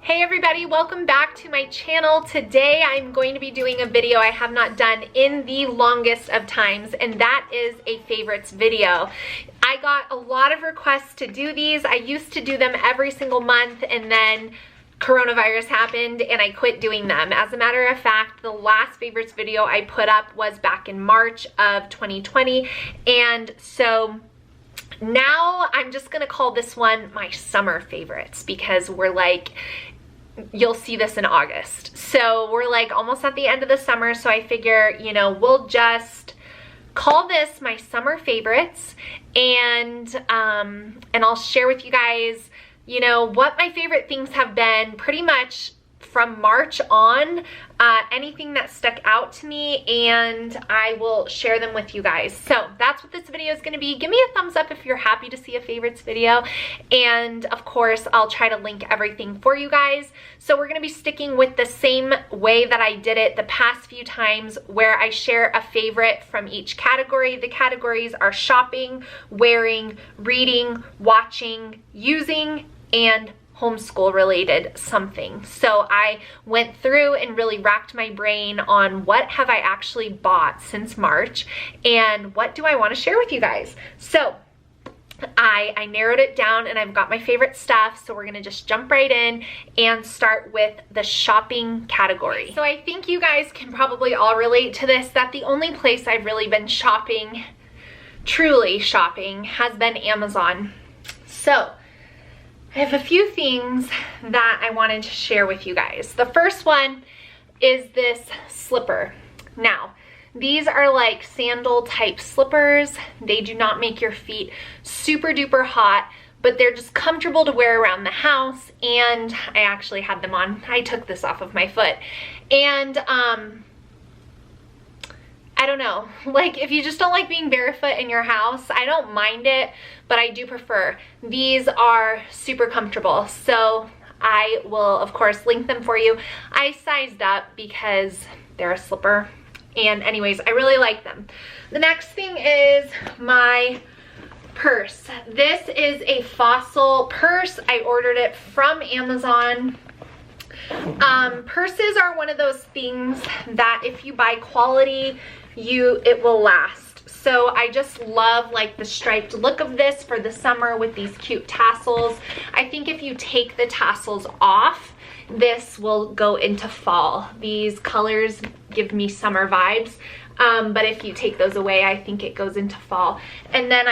Hey everybody, welcome back to my channel. Today I'm going to be doing a video I have not done in the longest of times, and that is a favorites video. I got a lot of requests to do these. I used to do them every single month, and then coronavirus happened and I quit doing them. As a matter of fact, the last favorites video I put up was back in March of 2020, and so now I'm just gonna call this one my summer favorites because we're like, you'll see this in August. So we're like almost at the end of the summer, so I figure, you know, we'll just call this my summer favorites, and I'll share with you guys, you know, what my favorite things have been pretty much from March on, anything that stuck out to me, and I will share them with you guys. So that's what this video is going to be. Give me a thumbs up if you're happy to see a favorites video, and of course I'll try to link everything for you guys. So we're going to be sticking with the same way that I did it the past few times, where I share a favorite from each category. The categories are shopping, wearing, reading, watching, using, and homeschool related something. So I went through and really racked my brain on what have I actually bought since March and what do I want to share with you guys. So I narrowed it down and I've got my favorite stuff, so we're gonna just jump right in and start with the shopping category. So I think you guys can probably all relate to this, that the only place I've really been shopping, truly shopping, has been Amazon. So I have a few things that I wanted to share with you guys. The first one is this slipper. Now, these are like sandal type slippers. They do not make your feet super duper hot, but they're just comfortable to wear around the house, and I actually had them on. I took this off of my foot, and I don't know, like if you just don't like being barefoot in your house, I don't mind it, but I do prefer. These are super comfortable, so I will of course link them for you. I sized up because they're a slipper, and anyways, I really like them. The next thing is my purse. This is a Fossil purse. I ordered it from Amazon. Purses are one of those things that if you buy quality, it will last. So I just love like the striped look of this for the summer with these cute tassels. I think if you take the tassels off, this will go into fall. These colors give me summer vibes, but if you take those away, I think it goes into fall. And then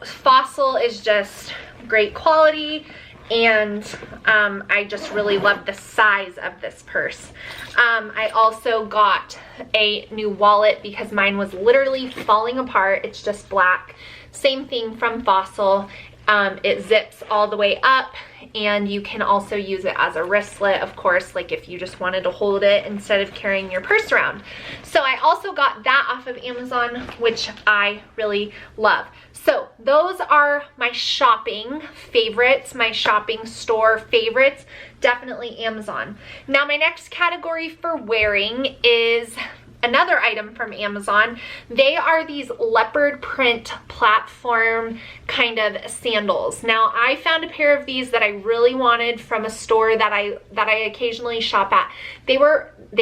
Fossil is just great quality, and I just really love the size of this purse. I also got a new wallet because mine was literally falling apart. It's just black. Same thing from Fossil. It zips all the way up, and you can also use it as a wristlet, of course, like if you just wanted to hold it instead of carrying your purse around. So I also got that off of Amazon, which I really love. So those are my shopping favorites, my shopping store favorites, definitely Amazon. Now my next category for wearing is another item from Amazon. They are these leopard print platform kind of sandals. Now I found a pair of these that I really wanted from a store that I occasionally shop at. They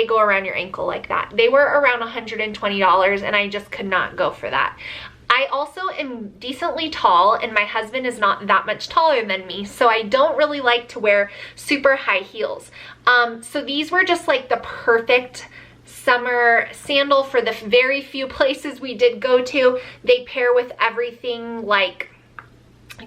go around your ankle like that. They were around $120, and I just could not go for that. I also am decently tall, and my husband is not that much taller than me, so I don't really like to wear super high heels. So these were just like the perfect summer sandal for the very few places we did go to. They pair with everything, like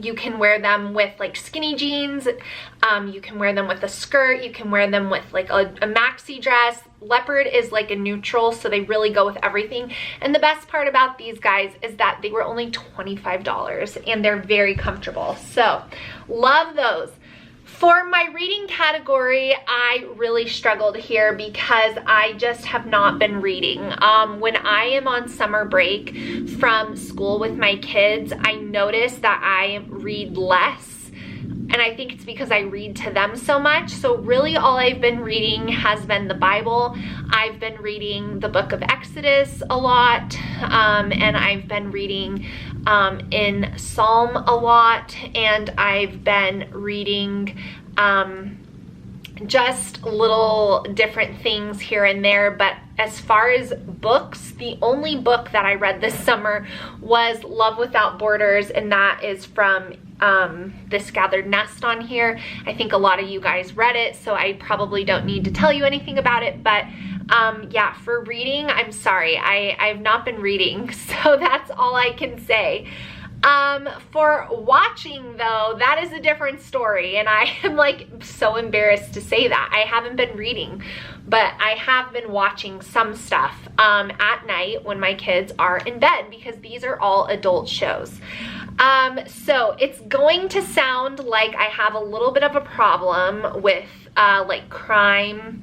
you can wear them with like skinny jeans, you can wear them with a skirt, you can wear them with like a maxi dress. Leopard is like a neutral, so they really go with everything. And the best part about these guys is that they were only $25, and they're very comfortable. So love those. For my reading category, I really struggled here because I just have not been reading. When I am on summer break from school with my kids, I notice that I read less. And I think it's because I read to them so much. So really all I've been reading has been the Bible. I've been reading the book of Exodus a lot, and I've been reading in Psalm a lot, and I've been reading just little different things here and there. But as far as books, the only book that I read this summer was Love Without Borders, and that is from This Gathered Nest on here. I think a lot of you guys read it, so I probably don't need to tell you anything about it. But yeah, for reading, I'm sorry, I've not been reading, so that's all I can say. For watching though, that is a different story, and I am like so embarrassed to say that. I haven't been reading, but I have been watching some stuff at night when my kids are in bed, because these are all adult shows. So it's going to sound like I have a little bit of a problem with like crime,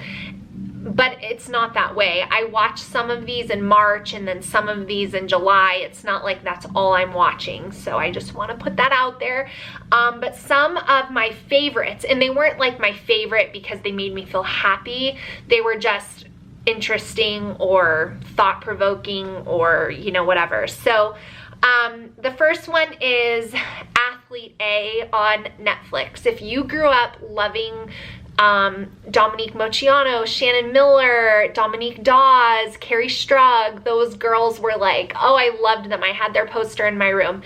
but it's not that way. I watch some of these in March and then some of these in July. It's not like that's all I'm watching, so I just want to put that out there. But some of my favorites, and they weren't like my favorite because they made me feel happy, they were just interesting or thought-provoking or, you know, whatever. So the first one is Athlete A on Netflix. If you grew up loving Dominique Moceanu, Shannon Miller, Dominique Dawes, Carrie Strug, those girls were like, oh, I loved them. I had their poster in my room.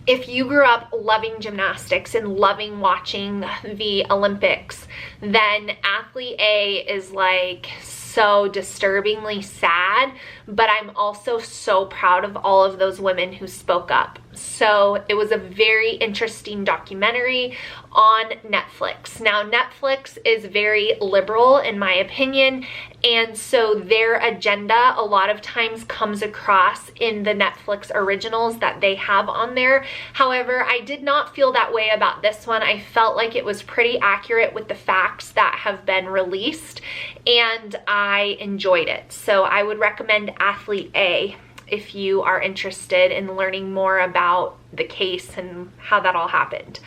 If you grew up loving gymnastics and loving watching the Olympics, then Athlete A is like so disturbingly sad, but I'm also so proud of all of those women who spoke up. So it was a very interesting documentary on Netflix. Now, Netflix is very liberal in my opinion, and so their agenda a lot of times comes across in the Netflix originals that they have on there. However, I did not feel that way about this one. I felt like it was pretty accurate with the facts that have been released, and I enjoyed it. So I would recommend Athlete A if you are interested in learning more about the case and how that all happened.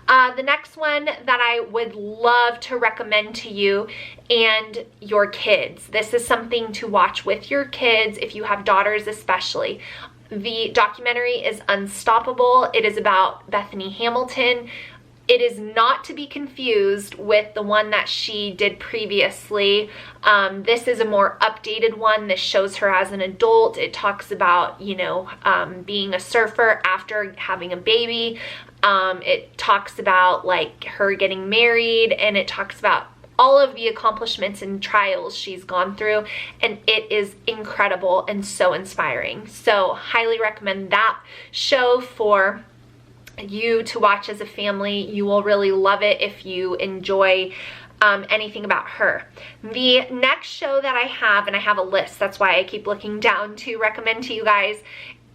The next one that I would love to recommend to you and your kids. This is something to watch with your kids if you have daughters especially. The documentary is Unstoppable. It is about Bethany Hamilton. It is not to be confused with the one that she did previously. This is a more updated one. This shows her as an adult. It talks about, you know, being a surfer after having a baby. It talks about like her getting married, and it talks about all of the accomplishments and trials she's gone through, and it is incredible and so inspiring. So highly recommend that show for you to watch as a family. You will really love it if you enjoy anything about her. The next show that I have, and I have a list, that's why I keep looking down to recommend to you guys,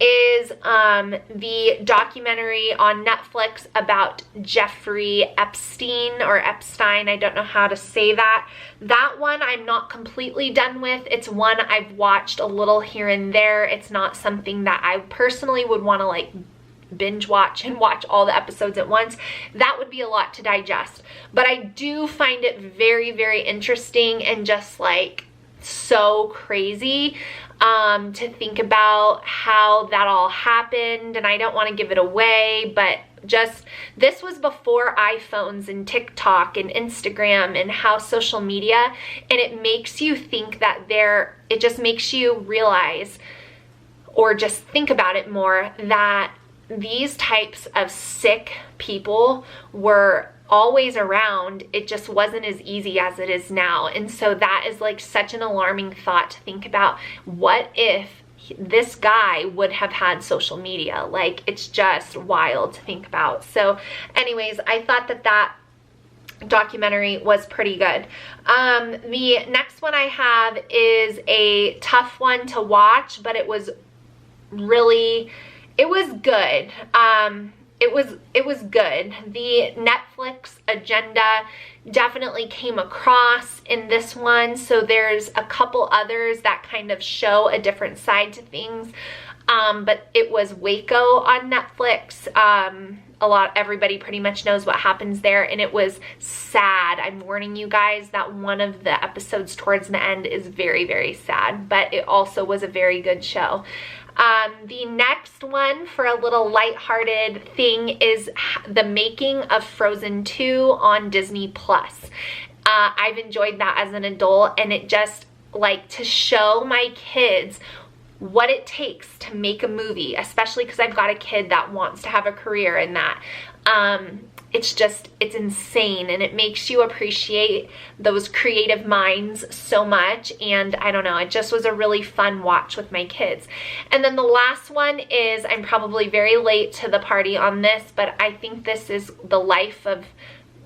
is the documentary on Netflix about Jeffrey Epstein, or Epstein, I don't know how to say that. That one I'm not completely done with. It's one I've watched a little here and there. It's not something that I personally would want to like binge watch and watch all the episodes at once. That would be a lot to digest, but I do find it very, very interesting and just like so crazy to think about how that all happened. And I don't want to give it away, but just, this was before iPhones and TikTok and Instagram and how social media, and it makes you think that it just makes you realize, or just think about it more, that these types of sick people were always around. It just wasn't as easy as it is now. And so that is like such an alarming thought to think about. What if this guy would have had social media? Like, it's just wild to think about. So anyways, I thought that that documentary was pretty good. The next one I have is a tough one to watch, but it was really, it was good. It was good. The Netflix agenda definitely came across in this one. So there's a couple others that kind of show a different side to things. But it was Waco on Netflix. Everybody pretty much knows what happens there, and it was sad. I'm warning you guys that one of the episodes towards the end is very, very sad, but it also was a very good show. The next one for a little lighthearted thing is the making of Frozen 2 on Disney Plus. I've enjoyed that as an adult, and it just like to show my kids what it takes to make a movie, especially because I've got a kid that wants to have a career in that. It's insane, and it makes you appreciate those creative minds so much. And I don't know, it just was a really fun watch with my kids. And then the last one is, I'm probably very late to the party on this, but I think this is The Life of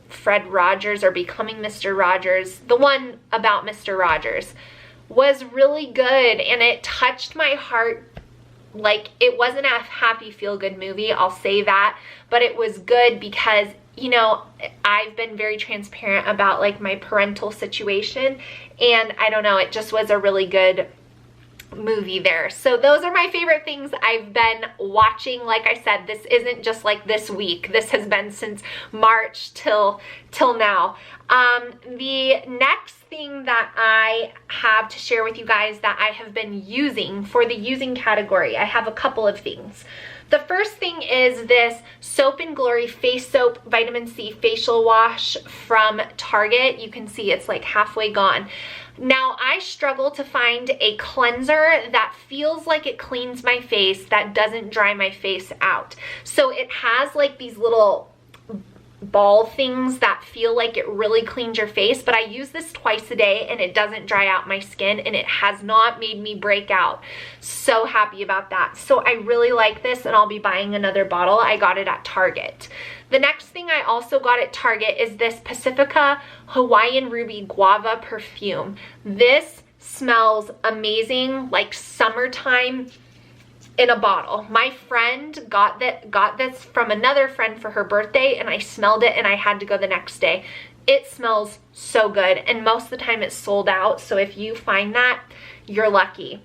Fred Rogers, or Becoming Mr. Rogers. The one about Mr. Rogers was really good, and it touched my heart. Like, it wasn't a happy feel-good movie, I'll say that, but it was good because, you know, I've been very transparent about like my parental situation, and I don't know, it just was a really good movie there. So those are my favorite things I've been watching. Like I said, this isn't just like this week. This has been since March till now. The next thing that I have to share with you guys that I have been using for the using category, I have a couple of things. The first thing is this Soap and Glory Face Soap Vitamin C Facial Wash from Target. You can see it's like halfway gone. Now, I struggle to find a cleanser that feels like it cleans my face, that doesn't dry my face out. So it has like these little ball things that feel like it really cleans your face, but I use this twice a day and it doesn't dry out my skin, and it has not made me break out. So happy about that. So I really like this, and I'll be buying another bottle. I got it at Target. The next thing I also got at Target is this Pacifica Hawaiian Ruby Guava perfume. This smells amazing, like summertime in a bottle. My friend got this from another friend for her birthday, and I smelled it and I had to go the next day. It smells so good, and most of the time it's sold out, so if you find that, you're lucky.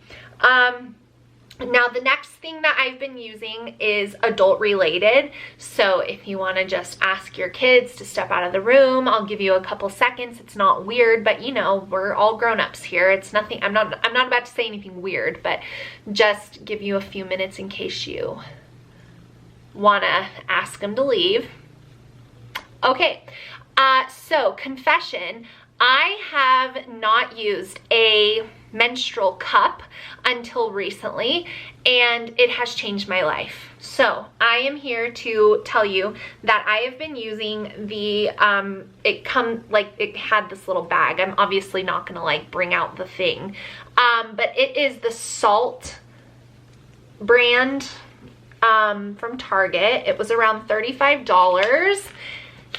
Now the next thing that I've been using is adult related. So if you want to just ask your kids to step out of the room, I'll give you a couple seconds. It's not weird, but you know, we're all grown-ups here. It's nothing, I'm not about to say anything weird, but just give you a few minutes in case you want to ask them to leave. Okay, so confession, I have not used a menstrual cup until recently, and it has changed my life. So I am here to tell you that I have been using the it had this little bag. I'm obviously not gonna like bring out the thing, but it is the Salt brand from Target. It was around $35,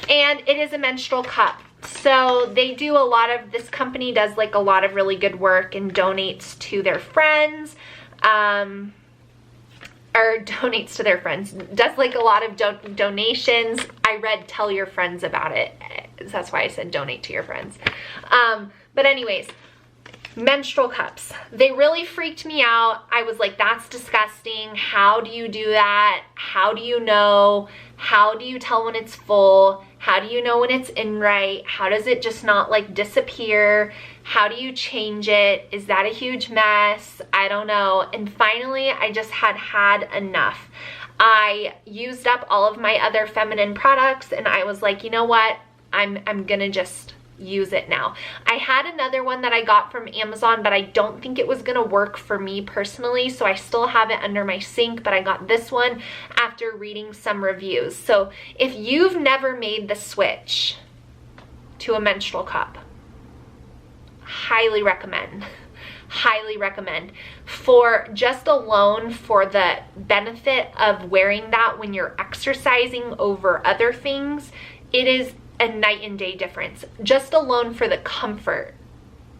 and it is a menstrual cup. So they do a lot of, this company does like a lot of really good work and donates to their friends, does like a lot of donations. I read tell your friends about it. That's why I said donate to your friends. But anyways, menstrual cups, they really freaked me out. I was like, that's disgusting. How do you do that? How do you know? How do you tell when it's full? How do you know when it's in right? How does it just not like disappear? How do you change it? Is that a huge mess? I don't know. And finally, I just had enough. I used up all of my other feminine products, and I was like, you know what? I'm gonna just use it now. I had another one that I got from Amazon, but I don't think it was gonna work for me personally, so I still have it under my sink, but I got this one after reading some reviews. So if you've never made the switch to a menstrual cup, highly recommend. Highly recommend. For just alone for the benefit of wearing that when you're exercising over other things, it is a night and day difference. Just alone for the comfort,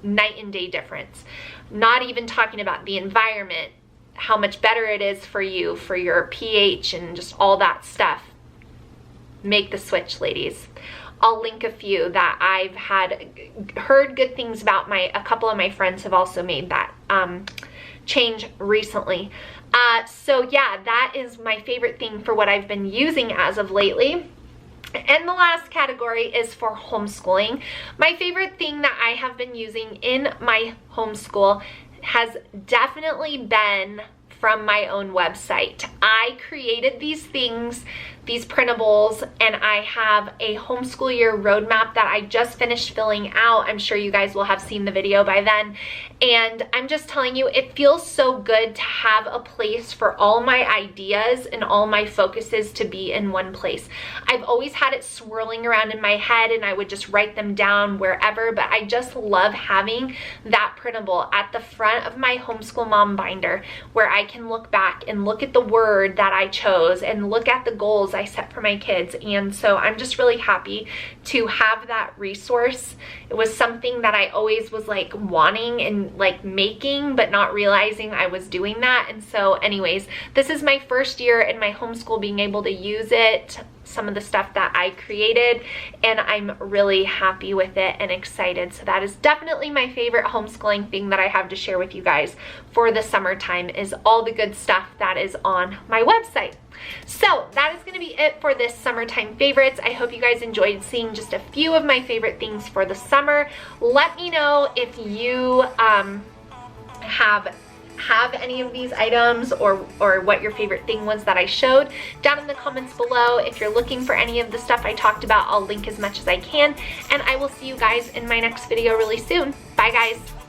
night and day difference. Not even talking about the environment, how much better it is for you, for your pH and just all that stuff. Make the switch, ladies. I'll link a few that I've heard good things about. A couple of my friends have also made that change recently. So yeah, that is my favorite thing for what I've been using as of lately. And the last category is for homeschooling. My favorite thing that I have been using in my homeschool has definitely been from my own website. I created these things, these printables, and I have a homeschool year roadmap that I just finished filling out. I'm sure you guys will have seen the video by then. And I'm just telling you, it feels so good to have a place for all my ideas and all my focuses to be in one place. I've always had it swirling around in my head and I would just write them down wherever, but I just love having that printable at the front of my homeschool mom binder where I can look back and look at the word that I chose and look at the goals I set for my kids. And so I'm just really happy to have that resource. It was something that I always was like wanting and like making, but not realizing I was doing that. And so anyways, this is my first year in my homeschool being able to use it, some of the stuff that I created, and I'm really happy with it and excited. So that is definitely my favorite homeschooling thing that I have to share with you guys for the summertime, is all the good stuff that is on my website. So that is going to be it for this summertime favorites. I hope you guys enjoyed seeing just a few of my favorite things for the summer. Let me know if you have any of these items or what your favorite thing was that I showed down in the comments below. If you're looking for any of the stuff I talked about, I'll link as much as I can, and I will see you guys in my next video really soon. Bye guys.